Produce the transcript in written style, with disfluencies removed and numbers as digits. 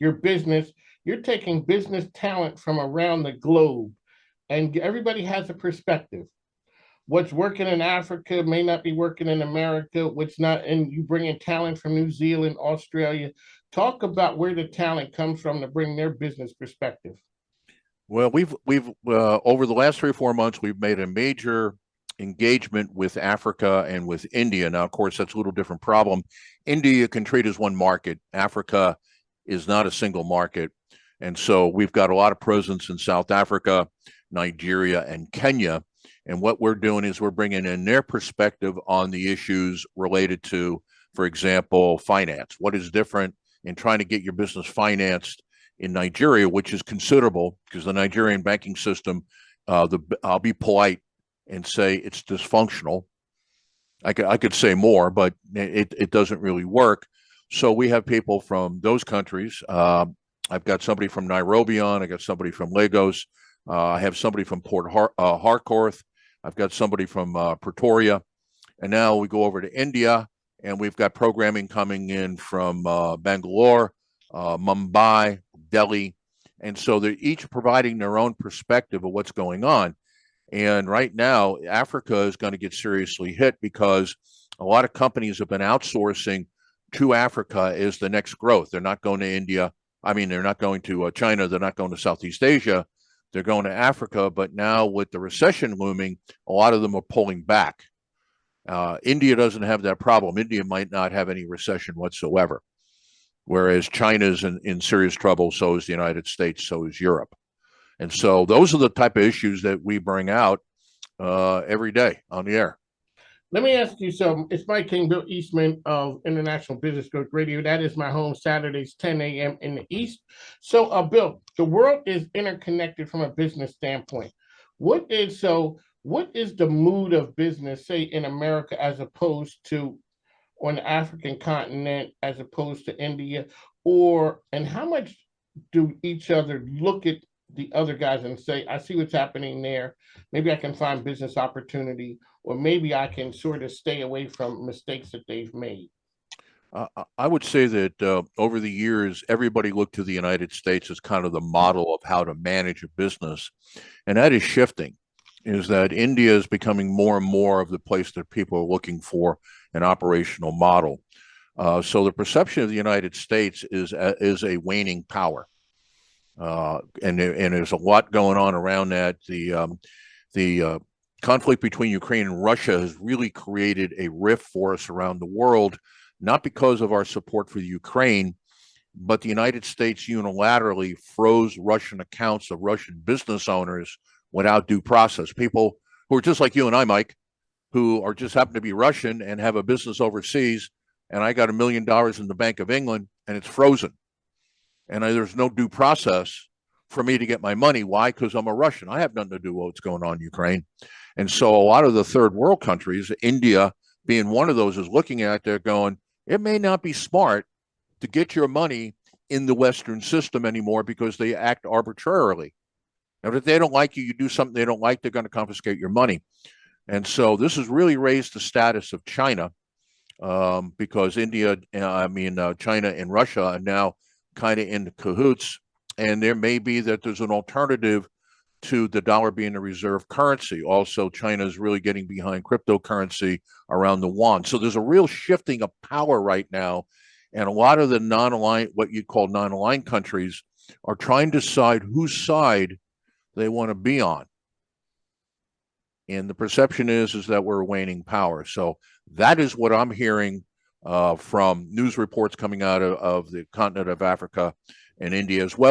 your business, you're taking business talent from around the globe, and everybody has a perspective. What's working in Africa may not be working in America. What's not, and you bring in talent from New Zealand, Australia. Talk about where the talent comes from to bring their business perspective. Well, we've over the last 3 or 4 months, we've made a major engagement with Africa and with India. Now, of course, that's a little different problem. India can treat as one market. Africa is not a single market, and so we've got a lot of presence in South Africa, Nigeria, and Kenya. And what we're doing is we're bringing in their perspective on the issues related to, for example, finance. What is different in trying to get your business financed in Nigeria, which is considerable because the Nigerian banking system, I'll be polite and say it's dysfunctional. I could say more, but it doesn't really work. So we have people from those countries. I've got somebody from Nairobi on. I got somebody from Lagos. I have somebody from Port Harcourt. I've got somebody from Pretoria. And now we go over to India, and we've got programming coming in from Bangalore, Mumbai, Delhi. And so they're each providing their own perspective of what's going on. And right now, Africa is going to get seriously hit because a lot of companies have been outsourcing to Africa as the next growth. They're not going to India. I mean, they're not going to China. They're not going to Southeast Asia. They're going to Africa. But now with the recession looming, a lot of them are pulling back. India doesn't have that problem. India might not have any recession whatsoever, whereas China's in serious trouble. So is the United States. So is Europe. And so those are the type of issues that we bring out every day on the air. Let me ask you something. It's Mike King, Bill Eastman of International Business Growth Radio. That is my home, Saturdays, 10 a.m. in the East. So, Bill, the world is interconnected from a business standpoint. What is the mood of business, say, in America as opposed to on the African continent, as opposed to India? And how much do each other look at the other guys and say, I see what's happening there. Maybe I can find business opportunity, or maybe I can sort of stay away from mistakes that they've made. I would say that over the years, everybody looked to the United States as kind of the model of how to manage a business. And that is shifting, is that India is becoming more and more of the place that people are looking for an operational model. So the perception of the United States is a waning power. And there's a lot going on around that. The conflict between Ukraine and Russia has really created a rift for us around the world, not because of our support for Ukraine, but the United States unilaterally froze Russian accounts of Russian business owners without due process. People who are just like you and I, Mike, who are just happen to be Russian and have a business overseas, and I got $1 million in the Bank of England and it's frozen. And there's no due process for me to get my money. Why? Because I'm a Russian. I have nothing to do with what's going on in Ukraine. And so a lot of the third world countries, India being one of those, is looking at it, they're going, it may not be smart to get your money in the Western system anymore because they act arbitrarily. Now, if they don't like you, you do something they don't like, they're going to confiscate your money. And so this has really raised the status of China because China and Russia are now kind of in cahoots, and there may be that there's an alternative to the dollar being a reserve currency. Also, China is really getting behind cryptocurrency around the yuan. So there's a real shifting of power right now, and a lot of the non-aligned, what you call non-aligned countries, are trying to decide whose side they want to be on. And the perception is that we're waning power. So that is what I'm hearing from news reports coming out of the continent of Africa and India, as well